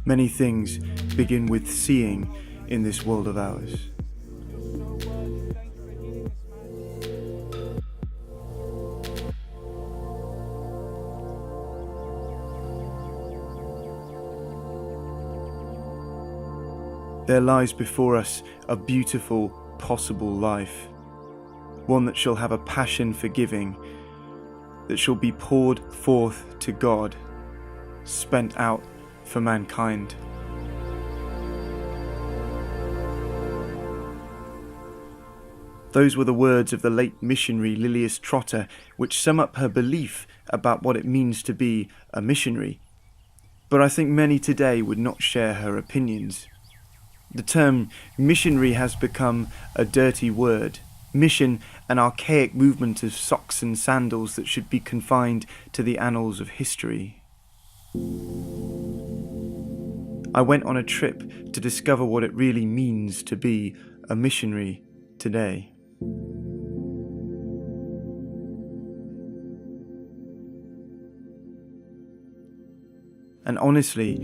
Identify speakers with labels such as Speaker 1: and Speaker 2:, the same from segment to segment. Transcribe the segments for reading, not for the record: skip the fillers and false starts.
Speaker 1: Many things begin with seeing in this world of ours. There lies before us a beautiful, possible life, one that shall have a passion for giving, that shall be poured forth to God, spent out for mankind. Those were the words of the late missionary Lilias Trotter, which sum up her belief about what it means to be a missionary. But I think many today would not share her opinions. The term missionary has become a dirty word. Mission, an archaic movement of socks and sandals that should be confined to the annals of history. I went on a trip to discover what it really means to be a missionary today. And honestly,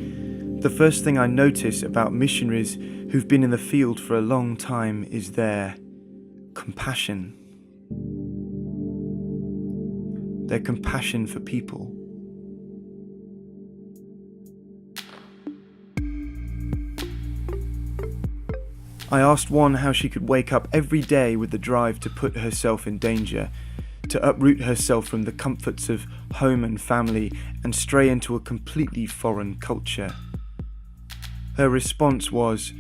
Speaker 1: the first thing I notice about missionaries who've been in the field for a long time is their compassion. Their compassion for people. I asked one how she could wake up every day with the drive to put herself in danger, to uproot herself from the comforts of home and family and stray into a completely foreign culture. Her response was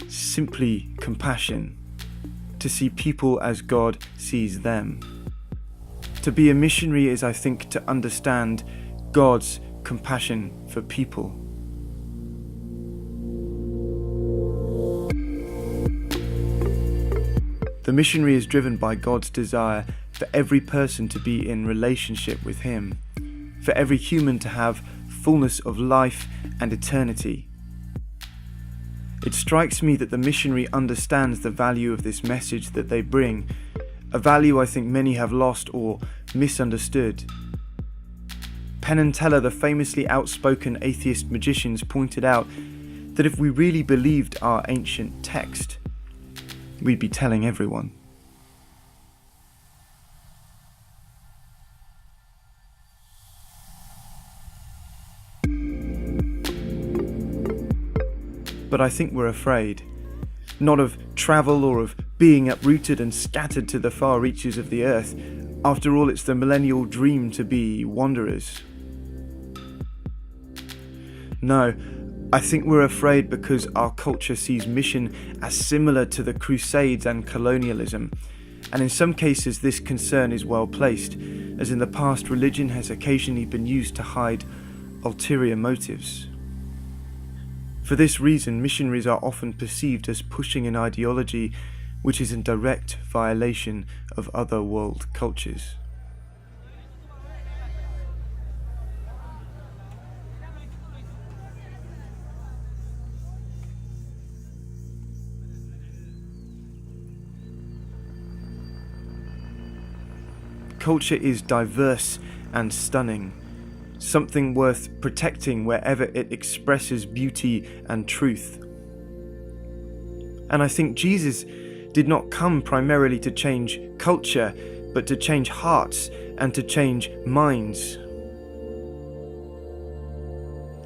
Speaker 1: simply compassion, to see people as God sees them. To be a missionary is, I think, to understand God's compassion for people. The missionary is driven by God's desire for every person to be in relationship with Him, for every human to have fullness of life and eternity. It strikes me that the missionary understands the value of this message that they bring, a value I think many have lost or misunderstood. Penn and Teller, the famously outspoken atheist magicians, pointed out that if we really believed our ancient text, we'd be telling everyone. But I think we're afraid, not of travel or of being uprooted and scattered to the far reaches of the earth. After all, it's the millennial dream to be wanderers. No, I think we're afraid because our culture sees mission as similar to the Crusades and colonialism, and in some cases this concern is well placed, as in the past religion has occasionally been used to hide ulterior motives. For this reason, missionaries are often perceived as pushing an ideology which is in direct violation of other world cultures. Culture is diverse and stunning, something worth protecting wherever it expresses beauty and truth. And I think Jesus did not come primarily to change culture, but to change hearts and to change minds.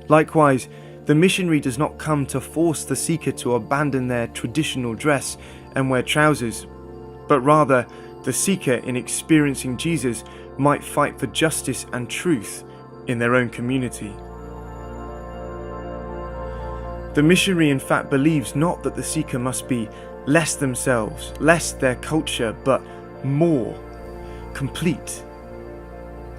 Speaker 1: Likewise, the missionary does not come to force the seeker to abandon their traditional dress and wear trousers, but rather the seeker, in experiencing Jesus, might fight for justice and truth in their own community. The missionary, in fact, believes not that the seeker must be less themselves, less their culture, but more, complete.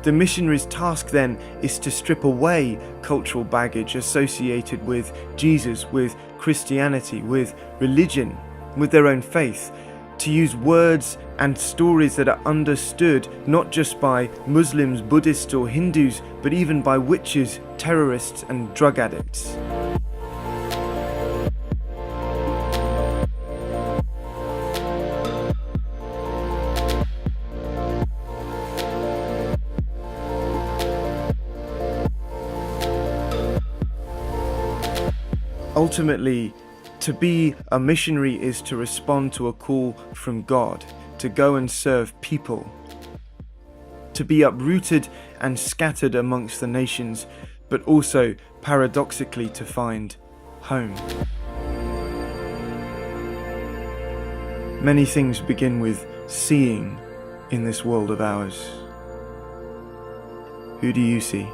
Speaker 1: The missionary's task then is to strip away cultural baggage associated with Jesus, with Christianity, with religion, with their own faith, to use words and stories that are understood not just by Muslims, Buddhists or Hindus, but even by witches, terrorists and drug addicts. Ultimately, to be a missionary is to respond to a call from God to go and serve people, to be uprooted and scattered amongst the nations, but also paradoxically to find home. Many things begin with seeing in this world of ours. Who do you see?